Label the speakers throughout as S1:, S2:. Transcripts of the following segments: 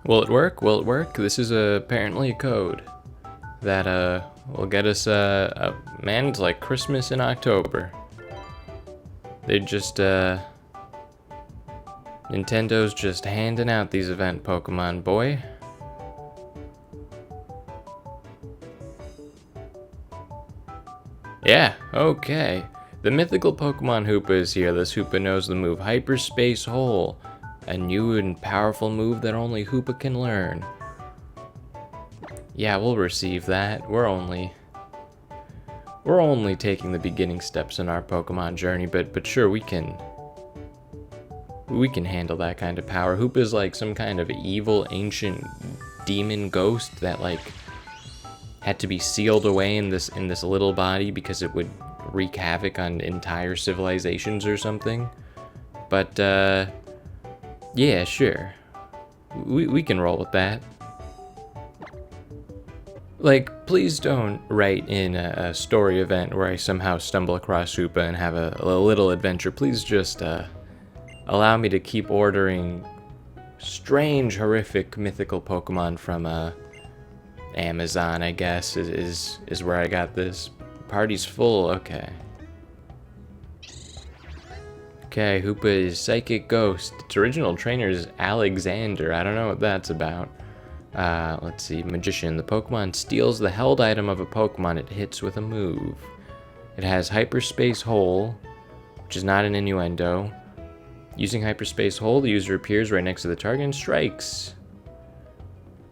S1: Will it work? Will it work? This is apparently a code that will get us man, it's like Christmas in October. They just Nintendo's just handing out these event Pokemon, boy. Yeah, okay. The mythical Pokemon Hoopa is here. This Hoopa knows the move Hyperspace Hole, a new and powerful move that only Hoopa can learn. Yeah, we'll receive that. We're only taking the beginning steps in our Pokemon journey, but sure, we can handle that kind of power. Hoopa is like some kind of evil ancient demon ghost that like had to be sealed away in this little body because it would wreak havoc on entire civilizations or something. But yeah, sure. We can roll with that. Like, please don't write in a story event where I somehow stumble across Hoopa and have a little adventure. Please just allow me to keep ordering strange, horrific, mythical Pokemon from Amazon, I guess, is where I got this. Party's full, okay. Okay, Hoopa is Psychic Ghost. Its original trainer is Alexander. I don't know what that's about. Let's see, Magician. The Pokemon steals the held item of a Pokemon it hits with a move. It has Hyperspace Hole, which is not an innuendo. Using Hyperspace Hole, the user appears right next to the target and strikes.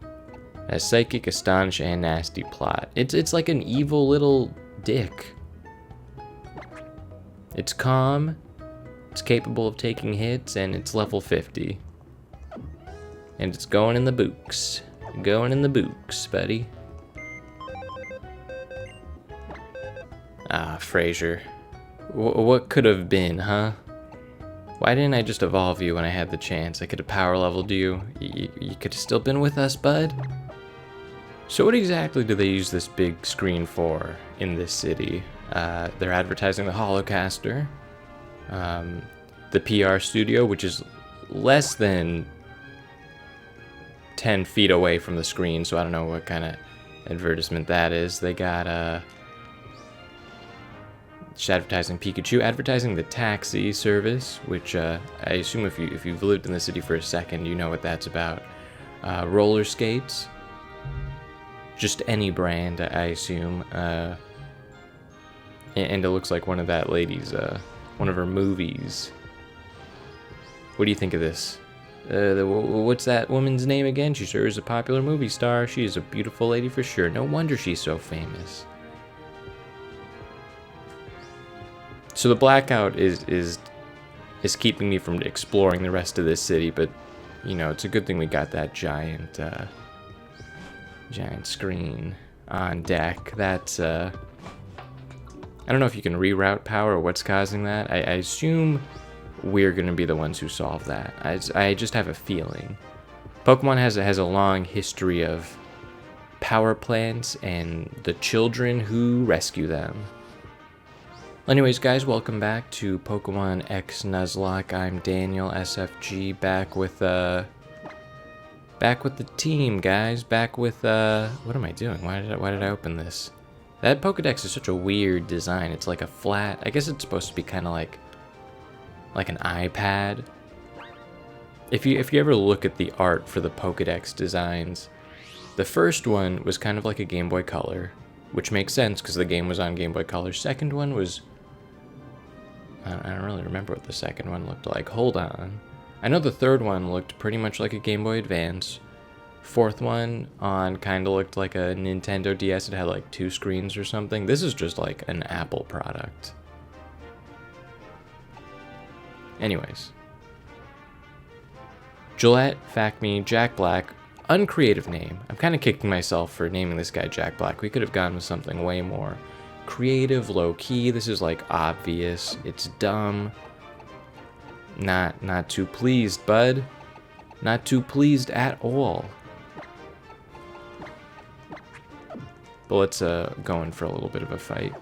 S1: It has Psychic, Astonish, and Nasty Plot. It's like an evil little dick. It's calm, it's capable of taking hits, and it's level 50. And it's going in the books. Going in the books, buddy. Ah, Fraser. What could have been, huh? Why didn't I just evolve you when I had the chance? I could have power leveled you. You could have still been with us, bud. So what exactly do they use this big screen for in this city? They're advertising the Holocaster. The PR studio, which is less than 10 feet away from the screen, so I don't know what kind of advertisement that is. They got just advertising Pikachu, advertising the taxi service, which I assume if you've lived in the city for a second, you know what that's about. Roller skates, just any brand, I assume. And it looks like one of that lady's, one of her movies. What do you think of this? What's that woman's name again? She sure is a popular movie star. She is a beautiful lady for sure. No wonder she's so famous. So the blackout is keeping me from exploring the rest of this city, but you know, it's a good thing we got that giant screen on deck. That's I don't know if you can reroute power or what's causing that. I assume we're gonna be the ones who solve that. I just have a feeling. Pokemon has a long history of power plants and the children who rescue them. Anyways, guys, welcome back to Pokemon X Nuzlocke. I'm Daniel SFG, back with the team, guys. Back with what am I doing? Why did I open this? That Pokedex is such a weird design. It's like a flat. I guess it's supposed to be kind of like an iPad. If you ever look at the art for the Pokedex designs, the first one was kind of like a Game Boy Color, which makes sense because the game was on Game Boy Color. Second one was, I don't really remember what the second one looked like. Hold on. I know the third one looked pretty much like a Game Boy Advance. Fourth one on kind of looked like a Nintendo DS. It had like 2 screens or something. This is just like an Apple product. Anyways. Gillette, Facme, Jack Black, uncreative name. I'm kind of kicking myself for naming this guy Jack Black. We could have gone with something way more creative, low-key. This is like obvious. It's dumb. Not too pleased, bud. Not too pleased at all. But let's go in for a little bit of a fight.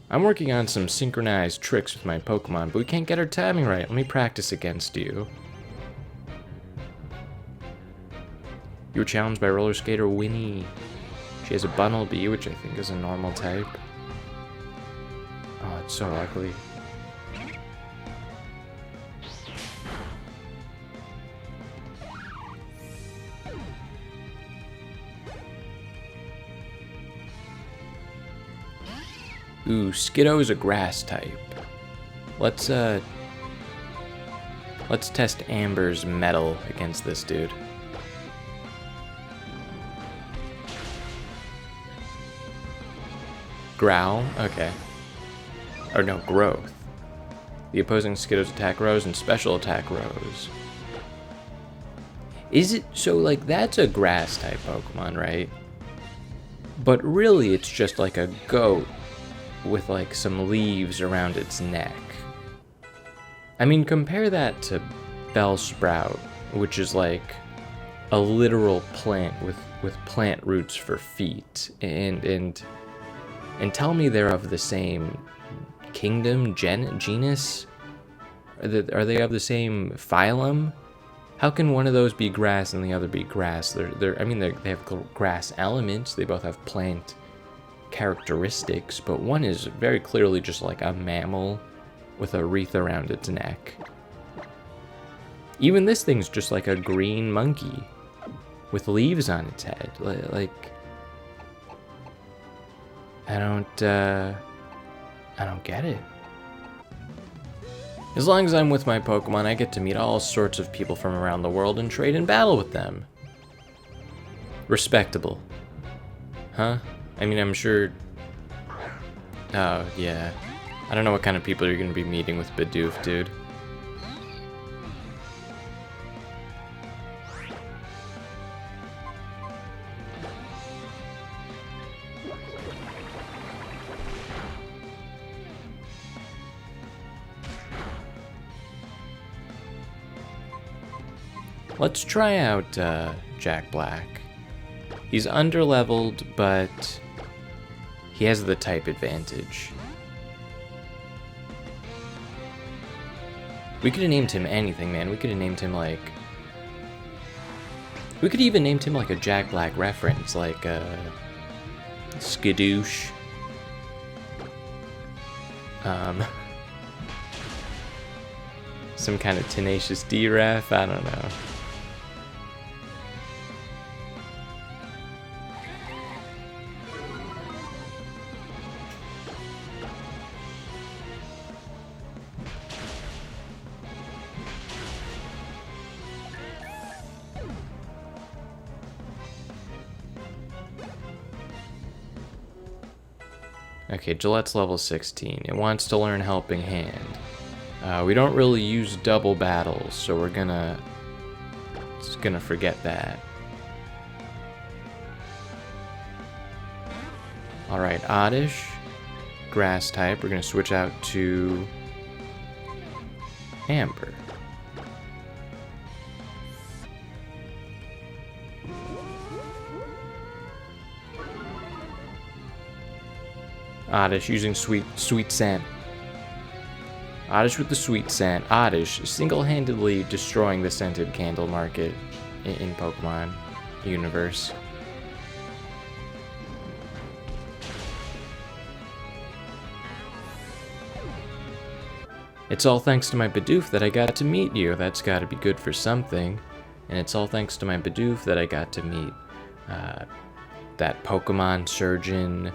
S1: I'm working on some synchronized tricks with my Pokemon, but we can't get our timing right. Let me practice against you. You were challenged by roller skater Winnie. She has a Bunnelby, which I think is a normal type. Oh, it's so ugly. Ooh, Skiddo is a grass type. Let's test Amber's metal against this dude. Growl? Okay. Or no, Growth. The opposing Skiddo's attack rose and special attack rose. Is it, so like that's a grass type Pokemon, right? But really it's just like a goat with like some leaves around its neck. I mean, compare that to Bellsprout, which is like a literal plant with plant roots for feet, and tell me they're of the same kingdom, genus? Are they of the same phylum? How can one of those be grass and the other be grass? They have grass elements. They both have plant characteristics, but one is very clearly just like a mammal with a wreath around its neck. Even this thing's just like a green monkey with leaves on its head. Like, I don't get it. As long as I'm with my Pokemon, I get to meet all sorts of people from around the world and trade and battle with them. Respectable. Huh? I mean, I'm sure... Oh, yeah. I don't know what kind of people you're going to be meeting with Bidoof, dude. Let's try out Jack Black. He's underleveled, but he has the type advantage. We could have named him anything, man. We could have named him like... We could even named him like a Jack Black reference, like Skadoosh. Some kind of Tenacious D ref, I don't know. Okay, Gillette's level 16. It wants to learn Helping Hand. We don't really use double battles, so we're just gonna forget that. Alright, Oddish, grass type. We're gonna switch out to Amber. Oddish using sweet scent. Oddish with the sweet scent. Oddish single-handedly destroying the scented candle market in Pokemon universe. It's all thanks to my Bidoof that I got to meet you. That's got to be good for something. And it's all thanks to my Bidoof that I got to meet that Pokemon surgeon,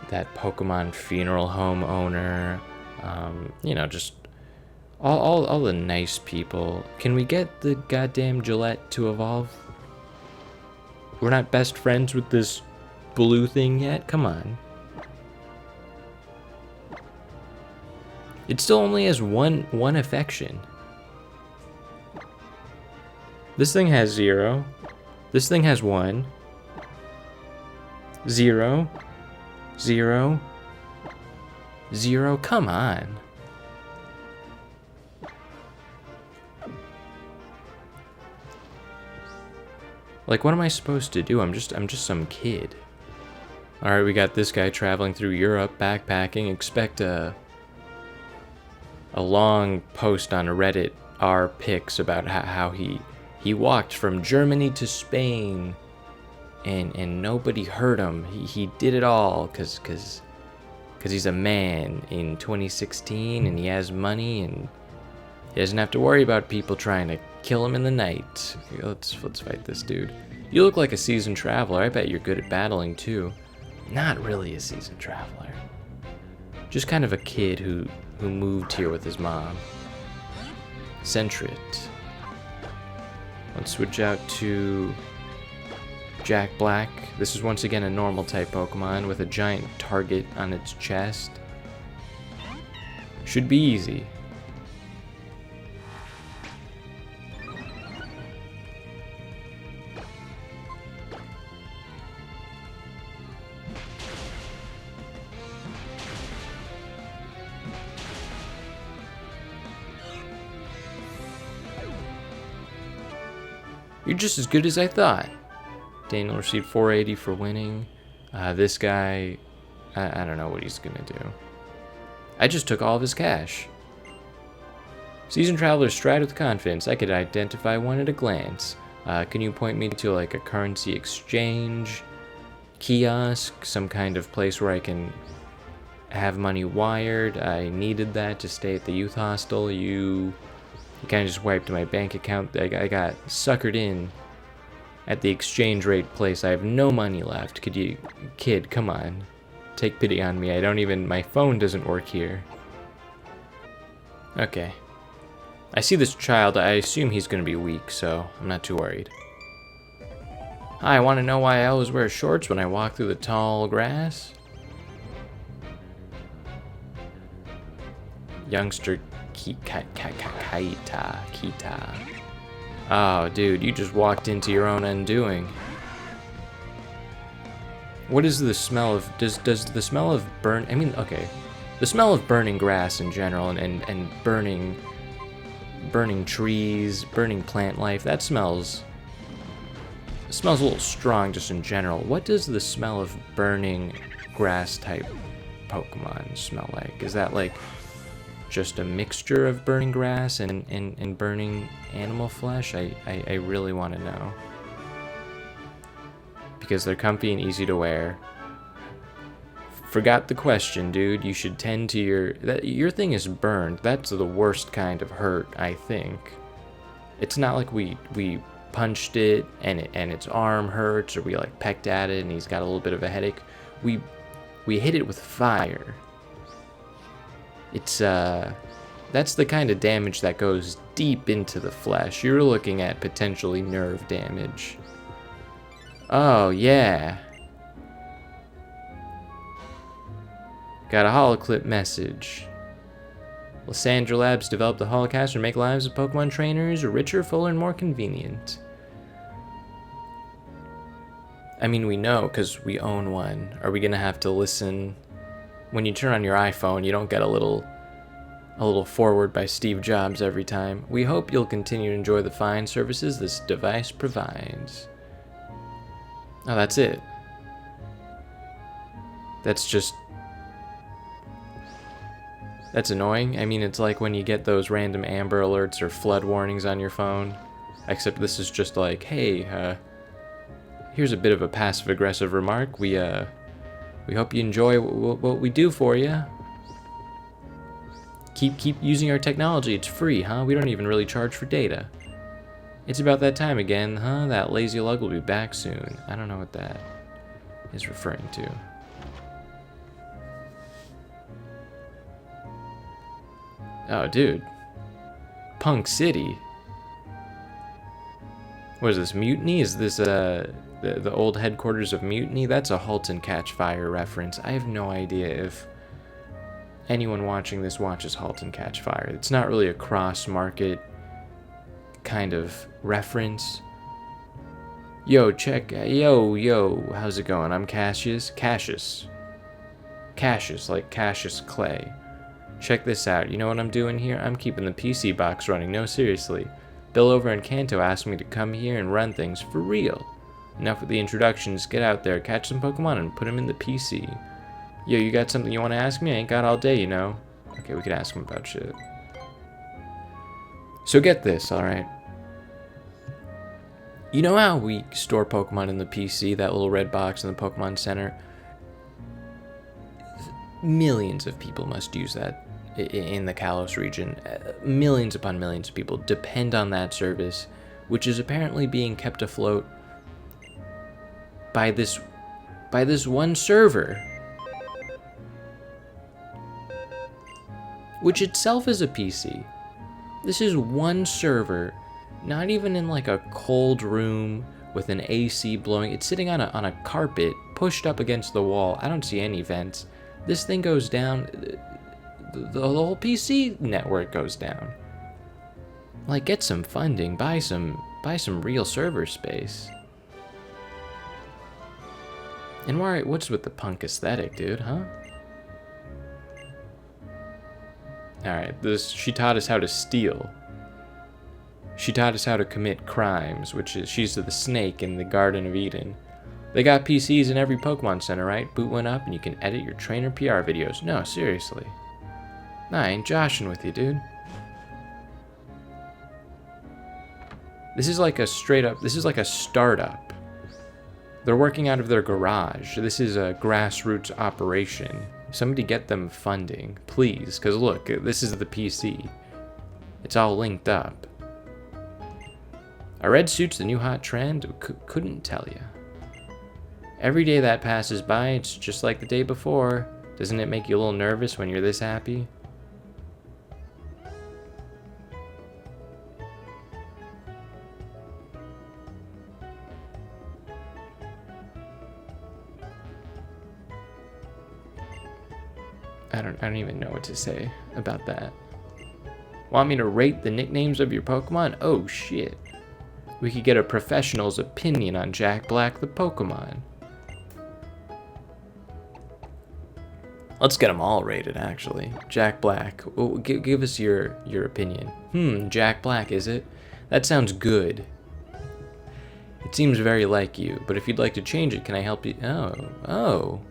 S1: that Pokemon funeral home owner, you know, just all the nice people. Can we get the goddamn Gillette to evolve? We're not best friends with this blue thing yet? Come on. It still only has one affection. This thing has 0. This thing has 1. 0. 0. 0. Come on. Like, what am I supposed to do? I'm just some kid. Alright, we got this guy traveling through Europe, backpacking. Expect a long post on Reddit, r pics about how he He walked from Germany to Spain, and nobody hurt him. He did it all because he's a man in 2016, and he has money, and he doesn't have to worry about people trying to kill him in the night. Okay, let's fight this dude. You look like a seasoned traveler. I bet you're good at battling too. Not really a seasoned traveler. Just kind of a kid who moved here with his mom. Centrit. Let's switch out to Jack Black. This is once again a normal type Pokemon with a giant target on its chest. Should be easy. You're just as good as I thought. Daniel received 480 for winning. This guy, I don't know what he's gonna do. I just took all of his cash. Seasoned travelers stride with confidence. I could identify one at a glance. Can you point me to like a currency exchange, kiosk, some kind of place where I can have money wired? I needed that to stay at the youth hostel. You kind of just wiped my bank account. I got suckered in at the exchange rate place. I have no money left. Kid, come on. Take pity on me. My phone doesn't work here. Okay. I see this child. I assume he's going to be weak, so I'm not too worried. Hi, I want to know why I always wear shorts when I walk through the tall grass? Youngster Kita. Oh, dude, you just walked into your own undoing. What is the smell of... Does the smell of okay. The smell of burning grass in general and burning trees, burning plant life, that smells a little strong just in general. What does the smell of burning grass type Pokemon smell like? Is that like just a mixture of burning grass and burning animal flesh? I really want to know. Because they're comfy and easy to wear. Forgot the question, dude. You should tend to your thing is burned. That's the worst kind of hurt, I think. It's not like we punched it and its arm hurts, or we like pecked at it and he's got a little bit of a headache. We hit it with fire. It's that's the kind of damage that goes deep into the flesh. You're looking at potentially nerve damage. Oh yeah. Got a holoclip message. Lysandra Labs developed the holocaster to make lives of Pokemon trainers richer, fuller, and more convenient. I mean, we know because we own one. Are we gonna have to listen? When you turn on your iPhone, you don't get a little forward by Steve Jobs every time. We hope you'll continue to enjoy the fine services this device provides. Oh, that's it. That's annoying. I mean, it's like when you get those random Amber Alerts or flood warnings on your phone. Except this is just like, hey, here's a bit of a passive-aggressive remark. We hope you enjoy what we do for you. Keep using our technology. It's free, huh? We don't even really charge for data. It's about that time again, huh? That lazy lug will be back soon. I don't know what that is referring to. Oh, dude. Punk City. What is this, Mutiny? Is this the old headquarters of Mutiny? That's a Halt and Catch Fire reference. I have no idea if anyone watching this watches Halt and Catch Fire. It's not really a cross-market kind of reference. Yo, how's it going? I'm Cassius, like Cassius Clay. Check this out. You know what I'm doing here? I'm keeping the PC box running. No, seriously. Bill over in Kanto asked me to come here and run things for real. Enough with the introductions. Get out there, catch some Pokemon, and put them in the PC. Yo, you got something you want to ask me? I ain't got all day, you know. Okay, we could ask him about shit. So get this, alright? You know how we store Pokemon in the PC, that little red box in the Pokemon Center? Millions of people must use that in the Kalos region. Millions upon millions of people depend on that service, which is apparently being kept afloat by this one server, which itself is a PC. This is one server, not even in like a cold room with an AC blowing. It's sitting on a carpet pushed up against the wall. I don't see any vents. This thing goes down, the whole PC network goes down. Like, get some funding, buy some real server space. And what's with the punk aesthetic, dude, huh? Alright, she taught us how to steal. She taught us how to commit crimes, which is, she's the snake in the Garden of Eden. They got PCs in every Pokemon Center, right? Boot one up and you can edit your trainer PR videos. No, seriously. Nah, I ain't joshing with you, dude. This is like a startup. They're working out of their garage. This is a grassroots operation. Somebody get them funding, please. Because look, this is the PC. It's all linked up. Are red suits the new hot trend? Couldn't tell you. Every day that passes by, it's just like the day before. Doesn't it make you a little nervous when you're this happy? I don't even know what to say about that. Want me to rate the nicknames of your Pokemon? Oh shit. We could get a professional's opinion on Jack Black the Pokemon. Let's get them all rated, actually. Jack Black. Oh, give us your opinion. Jack Black, is it? That sounds good. It seems very like you, but if you'd like to change it, can I help you? Oh.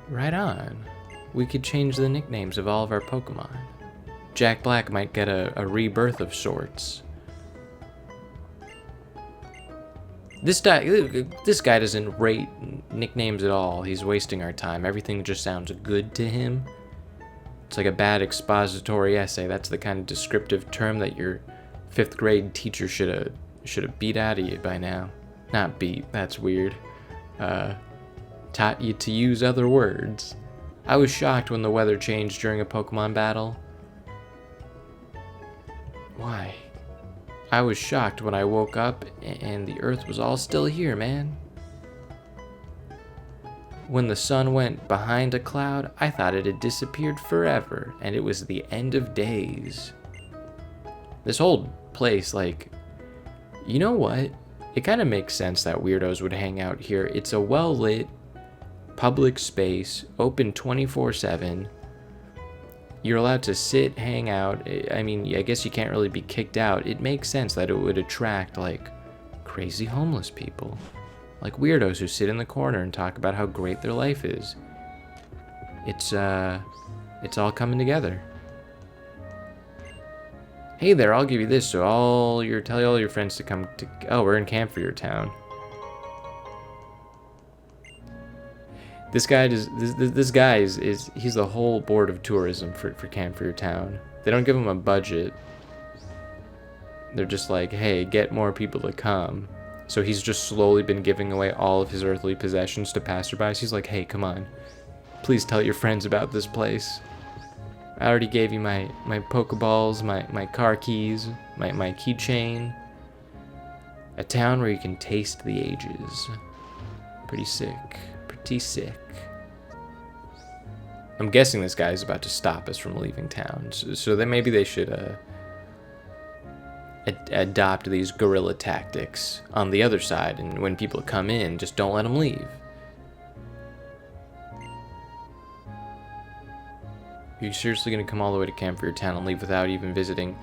S1: Right on. We could change the nicknames of all of our Pokemon. Jack Black might get a rebirth of sorts. This guy doesn't rate nicknames at all. He's wasting our time. Everything just sounds good to him. It's like a bad expository essay. That's the kind of descriptive term that your 5th grade teacher should have beat out of you by now. Not beat, that's weird. Taught you to use other words. I was shocked when the weather changed during a Pokemon battle. Why? I was shocked when I woke up and the Earth was all still here, man. When the sun went behind a cloud, I thought it had disappeared forever, and it was the end of days. This whole place, like, you know what? It kind of makes sense that weirdos would hang out here. It's a well-lit public space, open 24/7. You're allowed to sit, hang out. I mean, I guess you can't really be kicked out. It makes sense that it would attract, like, crazy homeless people. Like weirdos who sit in the corner and talk about how great their life is. It's all coming together. Hey there, I'll give you this, so tell all your friends to come to, oh, we're in Camp for Your Town. This guy is he's the whole board of tourism for Camp for Your Town. They don't give him a budget. They're just like, hey, get more people to come. So he's just slowly been giving away all of his earthly possessions to passerbys. He's like, hey, come on. Please tell your friends about this place. I already gave you my Pokeballs, my car keys, my keychain. A town where you can taste the ages. Pretty sick. Pretty sick. I'm guessing this guy is about to stop us from leaving town. So then maybe they should adopt these guerrilla tactics on the other side. And when people come in, just don't let them leave. Are you seriously going to come all the way to Camp for Your Town and leave without even visiting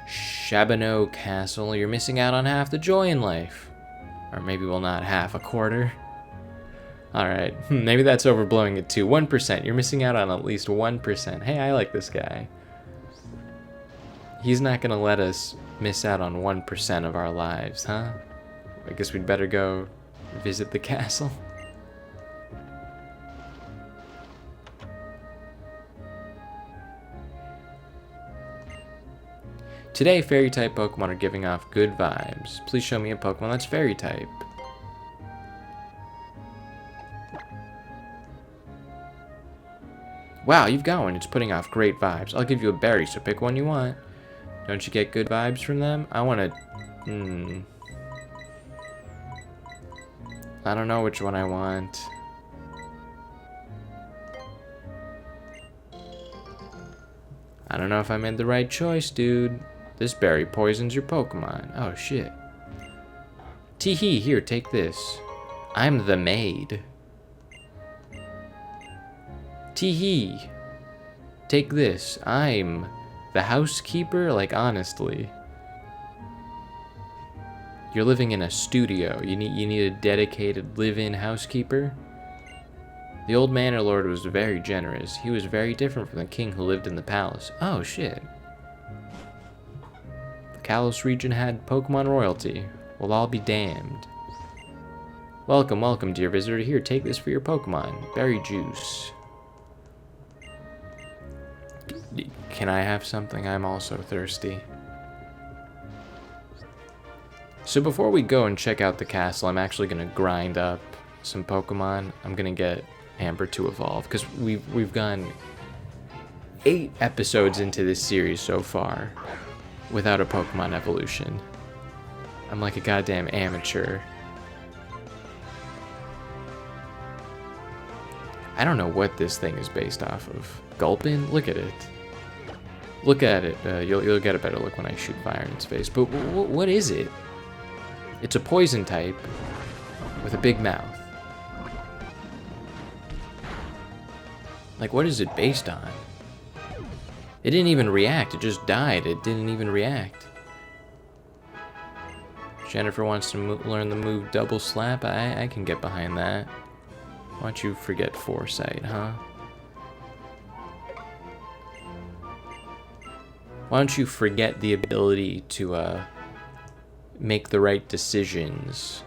S1: Shabano Castle? You're missing out on half the joy in life. Or maybe, well, not half, a quarter. Alright, maybe that's overblowing it too. 1%. You're missing out on at least 1%. Hey, I like this guy. He's not gonna let us miss out on 1% of our lives, huh? I guess we'd better go visit the castle. Today, fairy-type Pokemon are giving off good vibes. Please show me a Pokemon that's fairy-type. Wow, you've got one. It's putting off great vibes. I'll give you a berry, so pick one you want. Don't you get good vibes from them? I want to... I don't know which one I want. I don't know if I made the right choice, dude. This berry poisons your Pokemon. Oh, shit. Tee-hee, here, take this. I'm the maid. Tee-hee, take this. I'm the housekeeper? Like, honestly. You're living in a studio. You need a dedicated live-in housekeeper? The old manor lord was very generous. He was very different from the king who lived in the palace. Oh, shit. The Kalos region had Pokemon royalty. Well, I'll be damned. Welcome, welcome, dear visitor. Here, take this for your Pokemon. Berry juice. Can I have something? I'm also thirsty. So before we go and check out the castle, I'm actually going to grind up some Pokemon. I'm going to get Amber to evolve, because we've gone 8 episodes into this series so far without a Pokemon evolution. I'm like a goddamn amateur. I don't know what this thing is based off of. Gulpin? Look at it. Look at it. You'll get a better look when I shoot fire in its face. But what is it? It's a poison type with a big mouth. Like, what is it based on? It didn't even react. It just died. It didn't even react. Jennifer wants to learn the move Double Slap. I can get behind that. Why don't you forget Foresight, huh? Why don't you forget the ability to make the right decisions?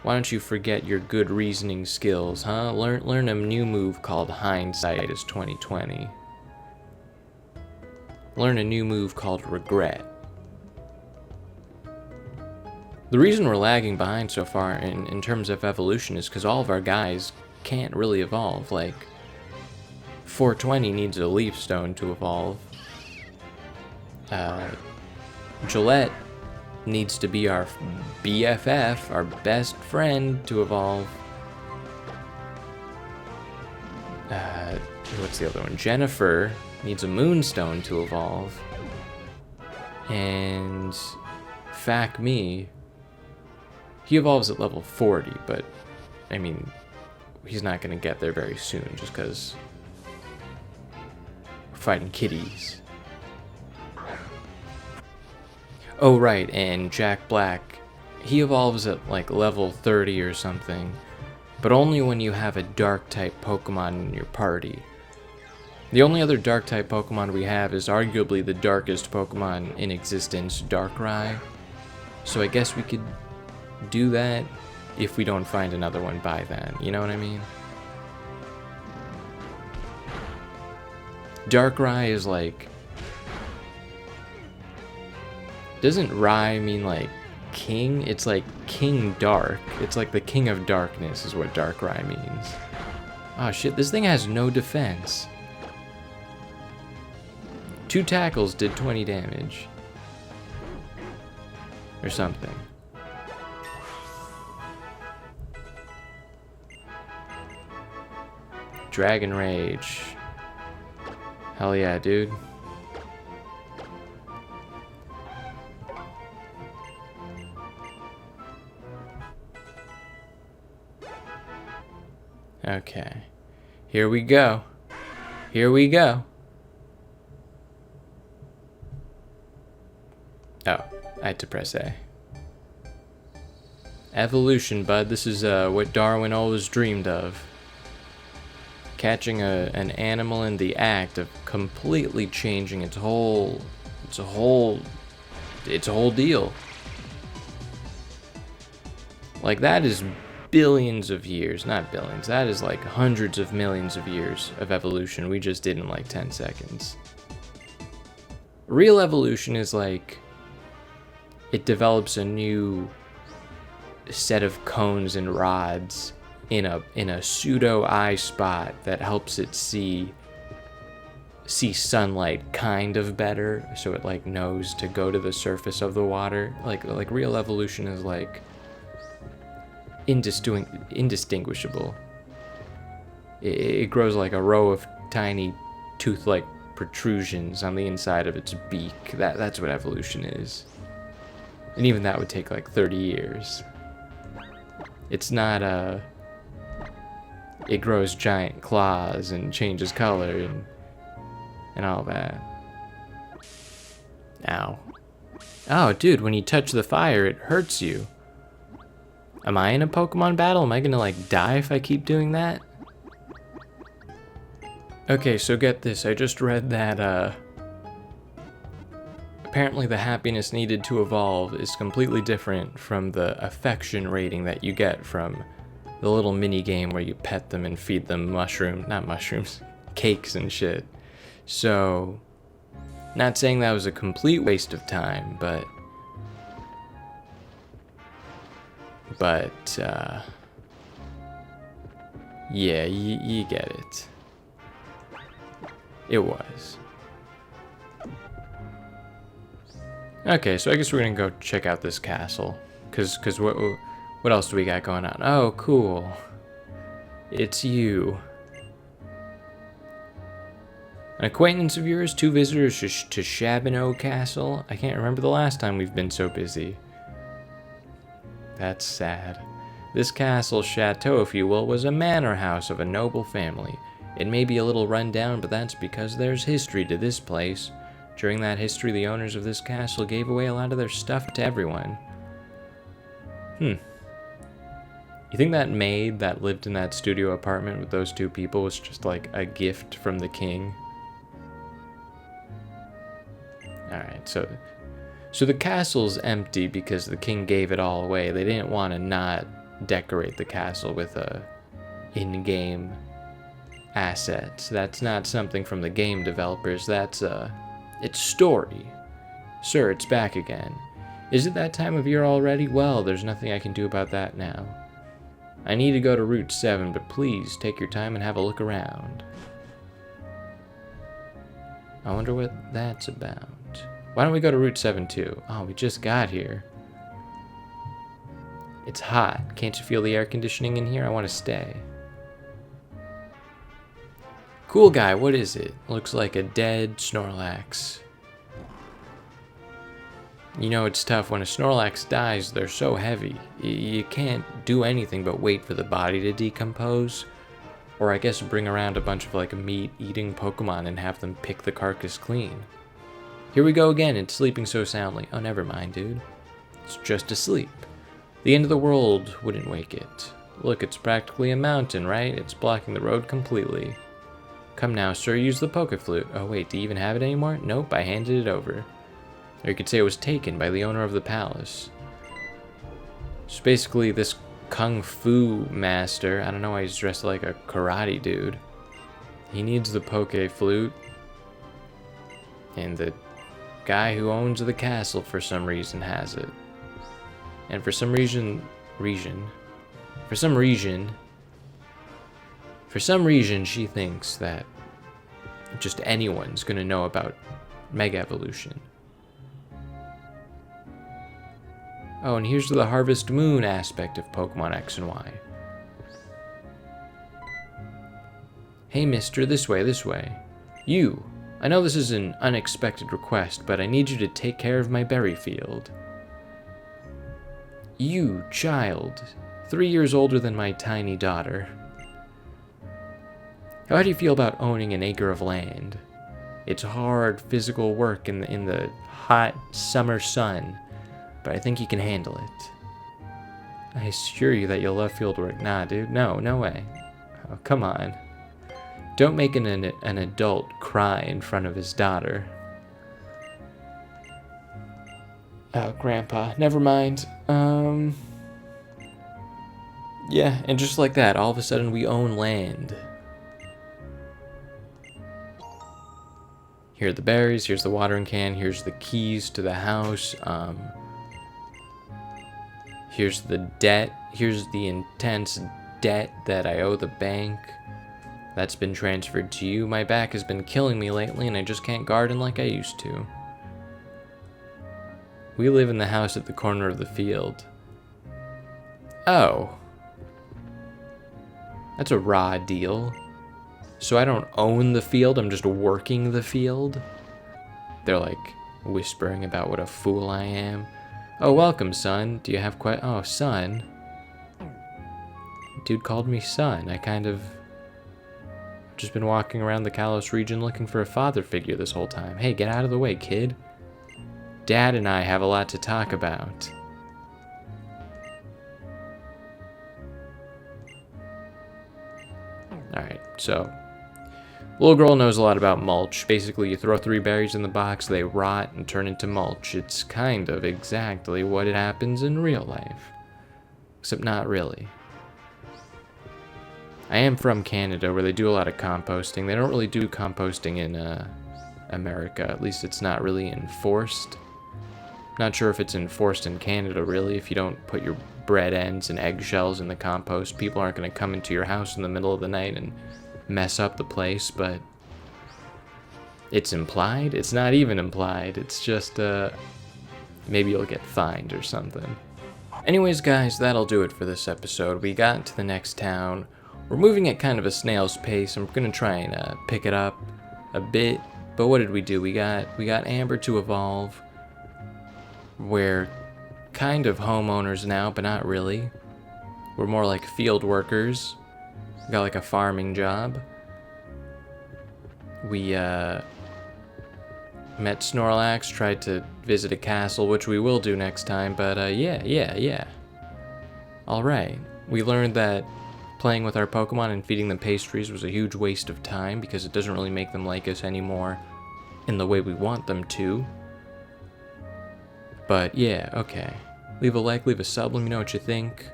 S1: Why don't you forget your good reasoning skills, huh? Learn a new move called Hindsight is 2020. Learn a new move called Regret. The reason we're lagging behind so far in terms of evolution is because all of our guys can't really evolve. Like, 420 needs a Leaf Stone to evolve. Gillette needs to be our BFF, our best friend, to evolve. What's the other one? Jennifer needs a Moonstone to evolve. And Fack Me, he evolves at level 40, but I mean, he's not going to get there very soon just because we're fighting kitties. Oh, right, and Jack Black, he evolves at like level 30 or something, but only when you have a Dark-type Pokemon in your party. The only other Dark-type Pokemon we have is arguably the darkest Pokemon in existence, Darkrai. So I guess we could do that if we don't find another one by then, you know what I mean? Darkrai is like... Doesn't Rai mean like king? It's like King Dark. It's like the King of Darkness is what Darkrai means. Oh shit, this thing has no defense. 2 tackles did 20 damage. Or something. Dragon Rage. Hell yeah, dude. Okay. Here we go. Here we go. Oh, I had to press A. Evolution, bud. This is what Darwin always dreamed of. Catching an animal in the act of completely changing its whole It's a whole deal. Like, that is billions of years, not billions. That is like hundreds of millions of years of evolution we just did in like 10 seconds. Real evolution is like, it develops a new set of cones and rods in a pseudo eye spot that helps it see sunlight kind of better, so it like knows to go to the surface of the water. Like real evolution is like indistinguishable. It grows like a row of tiny tooth-like protrusions on the inside of its beak. That's what evolution is. And even that would take like 30 years. It's not it grows giant claws and changes color and all that. Ow. Oh, dude, when you touch the fire, it hurts you. Am I in a Pokemon battle? Am I gonna like die if I keep doing that? Okay, so get this. I just read that apparently the happiness needed to evolve is completely different from the affection rating that you get from the little mini game where you pet them and feed them cakes and shit. So, not saying that was a complete waste of time, but yeah, you get it. It was. Okay, so I guess we're gonna go check out this castle. Cause what else do we got going on? Oh, cool. It's you. An acquaintance of yours, 2 visitors to Shabino Castle. I can't remember the last time we've been so busy. That's sad. This castle, chateau if you will, was a manor house of a noble family. It may be a little run down, but that's because there's history to this place. During that history, the owners of this castle gave away a lot of their stuff to everyone. You think that maid that lived in that studio apartment with those 2 people was just like a gift from the king? Alright, so the castle's empty because the king gave it all away. They didn't want to not decorate the castle with in-game assets. That's not something from the game developers. That's it's story. Sir, it's back again. Is it that time of year already? Well, there's nothing I can do about that now. I need to go to Route 7, but please take your time and have a look around. I wonder what that's about. Why don't we go to Route 7 too? Oh, we just got here. It's hot. Can't you feel the air conditioning in here? I want to stay. Cool guy, what is it? Looks like a dead Snorlax. You know, it's tough when a Snorlax dies. They're so heavy. You can't do anything but wait for the body to decompose. Or I guess bring around a bunch of like meat-eating Pokemon and have them pick the carcass clean. Here we go again, it's sleeping so soundly. Oh, never mind, dude. It's just asleep. The end of the world wouldn't wake it. Look, it's practically a mountain, right? It's blocking the road completely. Come now, sir, use the Poké-Flute. Oh wait, do you even have it anymore? Nope, I handed it over. Or you could say it was taken by the owner of the palace. So basically, this Kung Fu master, I don't know why he's dressed like a karate dude. He needs the Poké-Flute. And the guy who owns the castle for some reason has it. And for some reason she thinks that just anyone's gonna know about Mega Evolution. Oh, and here's the Harvest Moon aspect of Pokemon X and Y. Hey mister, this way. You! I know this is an unexpected request, but I need you to take care of my berry field. You, child, 3 years older than my tiny daughter. How do you feel about owning an acre of land? It's hard physical work in the hot summer sun, but I think you can handle it. I assure you that you'll love field work. Nah, dude, no way. Oh, come on. Don't make an adult cry in front of his daughter. Oh, Grandpa. Never mind. Yeah, and just like that, all of a sudden we own land. Here are the berries, here's the watering can, here's the keys to the house, here's the debt, here's the intense debt that I owe the bank. That's been transferred to you. My back has been killing me lately and I just can't garden like I used to. We live in the house at the corner of the field. Oh. That's a raw deal. So I don't own the field, I'm just working the field? They're like whispering about what a fool I am. Oh, welcome, son. Do you have quite... Oh, son. Dude called me son. I kind of... just been walking around the Kalos region looking for a father figure this whole time. Hey, get out of the way, kid. Dad and I have a lot to talk about. Alright, so... Little girl knows a lot about mulch. Basically, you throw 3 berries in the box, they rot and turn into mulch. It's kind of exactly what happens in real life. Except not really. I am from Canada, where they do a lot of composting. They don't really do composting in America. At least it's not really enforced. Not sure if it's enforced in Canada, really. If you don't put your bread ends and eggshells in the compost, people aren't going to come into your house in the middle of the night and mess up the place, but it's implied. It's not even implied. It's just, maybe you'll get fined or something. Anyways, guys, that'll do it for this episode. We got to the next town. We're moving at kind of a snail's pace. I'm gonna try and pick it up a bit. But what did we do? We got Amber to evolve. We're kind of homeowners now, but not really. We're more like field workers. Got like a farming job. We met Snorlax, tried to visit a castle, which we will do next time, but yeah. Alright, we learned that playing with our Pokemon and feeding them pastries was a huge waste of time because it doesn't really make them like us anymore in the way we want them to. But yeah, okay. Leave a like, leave a sub, let me know what you think.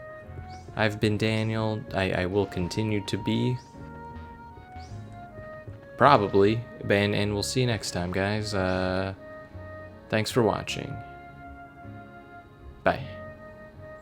S1: I've been Daniel. I will continue to be. Probably. And we'll see you next time, guys. Thanks for watching. Bye.